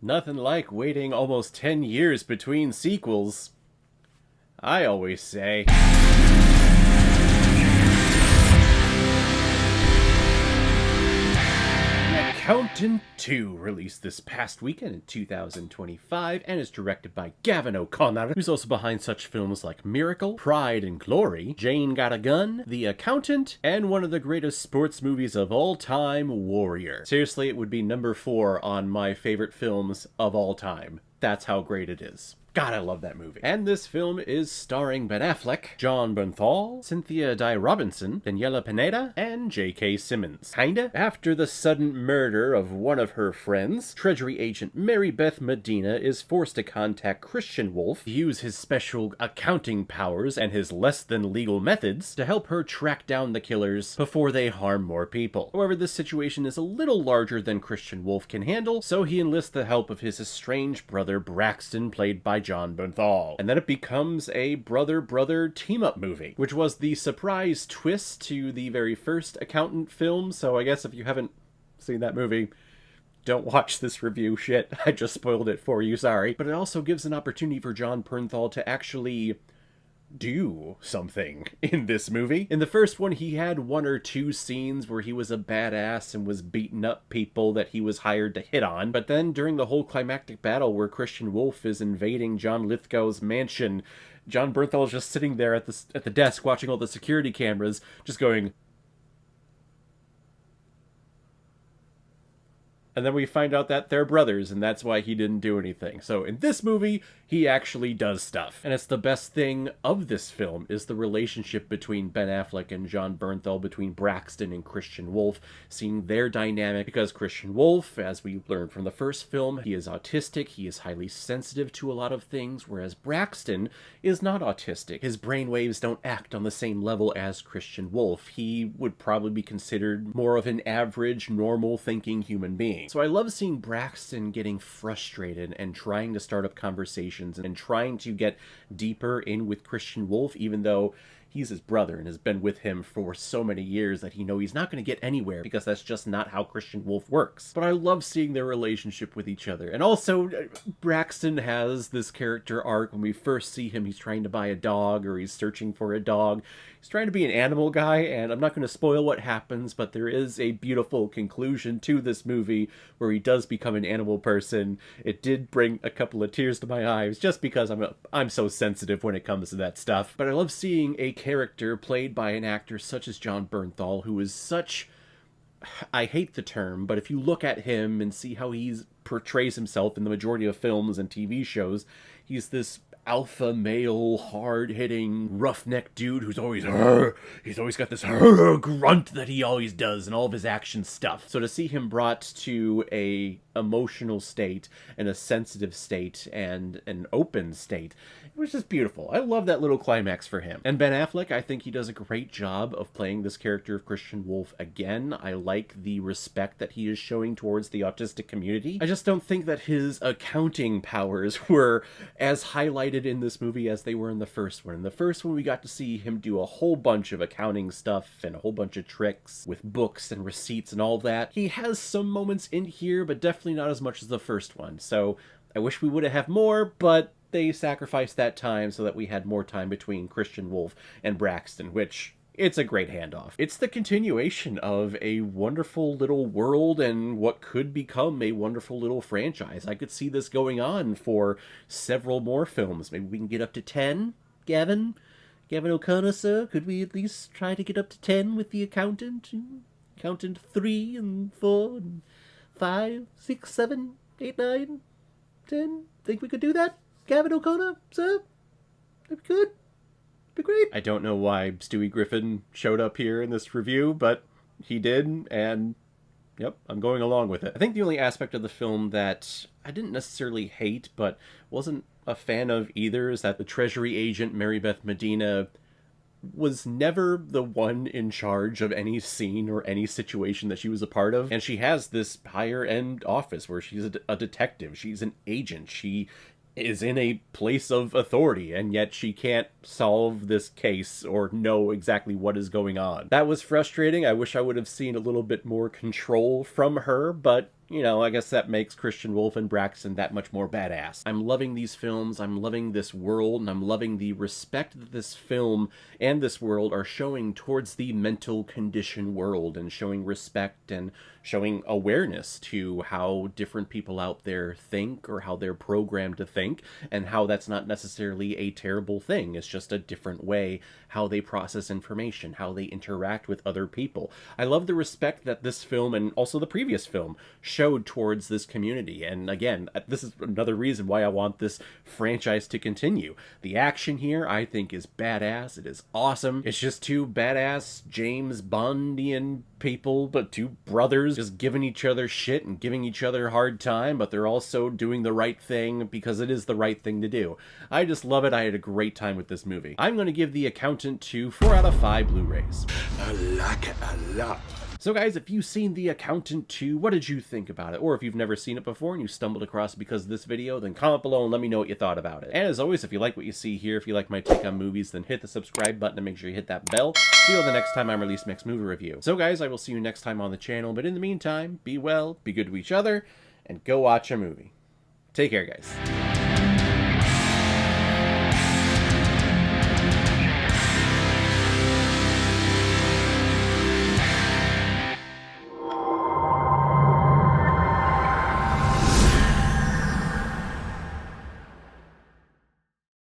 Nothing like waiting almost 10 years between sequels, I always say. Accountant 2 released this past weekend in 2025 and is directed by Gavin O'Connor, who's also behind such films like Miracle, Pride and Glory, Jane Got a Gun, The Accountant, and one of the greatest sports movies of all time, Warrior. Seriously, it would be number 4 on my favorite films of all time. That's how great it is. God, I love that movie. And this film is starring Ben Affleck, Jon Bernthal, Cynthia Dye Robinson, Daniela Pineda, and J.K. Simmons. Kinda. After the sudden murder of one of her friends, Treasury agent Mary Beth Medina is forced to contact Christian Wolf, use his special accounting powers and his less than legal methods to help her track down the killers before they harm more people. However, this situation is a little larger than Christian Wolf can handle, so he enlists the help of his estranged brother Braxton, played by Jon Bernthal. And then it becomes a brother-brother team-up movie, which was the surprise twist to the very first Accountant film, so I guess if you haven't seen that movie, don't watch this review. Shit, I just spoiled it for you, sorry. But it also gives an opportunity for Jon Bernthal to actually do something in this movie. In the first one, he had 1 or 2 scenes where he was a badass and was beating up people that he was hired to hit on, but then during the whole climactic battle where Christian Wolf is invading John Lithgow's mansion, Jon Bernthal is just sitting there at the desk watching all the security cameras, just going, and then we find out that they're brothers, and that's why he didn't do anything. So in this movie, he actually does stuff. And it's the best thing of this film is the relationship between Ben Affleck and Jon Bernthal, between Braxton and Christian Wolf, seeing their dynamic, because Christian Wolf, as we learned from the first film, he is autistic, he is highly sensitive to a lot of things, whereas Braxton is not autistic. His brainwaves don't act on the same level as Christian Wolf. He would probably be considered more of an average, normal thinking human being. So I love seeing Braxton getting frustrated and trying to start up conversations and trying to get deeper in with Christian Wolf, even though he's his brother and has been with him for so many years that he's not going to get anywhere, because that's just not how Christian Wolf works. But I love seeing their relationship with each other. And also, Braxton has this character arc. When we first see him, he's trying to buy a dog, or he's searching for a dog. He's trying to be an animal guy, and I'm not going to spoil what happens, but there is a beautiful conclusion to this movie where he does become an animal person. It did bring a couple of tears to my eyes, just because I'm so sensitive when it comes to that stuff. But I love seeing a character played by an actor such as Jon Bernthal, who is such, I hate the term, but if you look at him and see how he portrays himself in the majority of films and TV shows, he's this alpha male, hard-hitting, roughneck dude who's always he's always got this grunt that he always does in all of his action stuff. So to see him brought to a emotional state and a sensitive state and an open state, it was just beautiful. I love that little climax for him. And Ben Affleck, I think he does a great job of playing this character of Christian Wolf again. I like the respect that he is showing towards the autistic community. I just don't think that his accounting powers were as highlighted in this movie as they were in the first one. In the first one, we got to see him do a whole bunch of accounting stuff and a whole bunch of tricks with books and receipts and all that. He has some moments in here, but definitely not as much as the first one. So I wish we would have had more, but they sacrificed that time so that we had more time between Christian Wolf and Braxton, which, it's a great handoff. It's the continuation of a wonderful little world and what could become a wonderful little franchise. I could see this going on for several more films. Maybe we can get up to 10, Gavin? Gavin O'Connor, sir? Could we at least try to get up to 10 with The Accountant? Accountant 3 and 4 and 5, 6, 7, 8, 9, 10? Think we could do that? Gavin O'Connor, sir? That'd be good. Be great. I don't know why Stewie Griffin showed up here in this review, but he did, and yep, I'm going along with it. I think the only aspect of the film that I didn't necessarily hate, but wasn't a fan of either, is that the Treasury agent Mary Beth Medina was never the one in charge of any scene or any situation that she was a part of. And she has this higher end office where she's a detective, she's an agent, she is in a place of authority, and yet she can't solve this case or know exactly what is going on. That was frustrating. I wish I would have seen a little bit more control from her, but you know, I guess that makes Christian Wolf and Braxton that much more badass. I'm loving these films, I'm loving this world, and I'm loving the respect that this film and this world are showing towards the mental condition world, and showing respect and showing awareness to how different people out there think, or how they're programmed to think, and how that's not necessarily a terrible thing. It's just a different way how they process information, how they interact with other people. I love the respect that this film, and also the previous film, showed towards this community. And again, this is another reason why I want this franchise to continue. The action here, I think, is badass. It is awesome. It's just two badass James Bondian people, but two brothers just giving each other shit and giving each other a hard time, but they're also doing the right thing because it is the right thing to do. I just love it. I had a great time with this movie. I'm going to give The Accountant 2 4 out of 5 Blu-rays. I like it a lot. So guys, if you've seen The Accountant 2, what did you think about it? Or if you've never seen it before and you stumbled across it because of this video, then comment below and let me know what you thought about it. And as always, if you like what you see here, if you like my take on movies, then hit the subscribe button and make sure you hit that bell so you'll know the next time I release next movie review. So guys, I will see you next time on the channel, but in the meantime, be well, be good to each other, and go watch a movie. Take care, guys.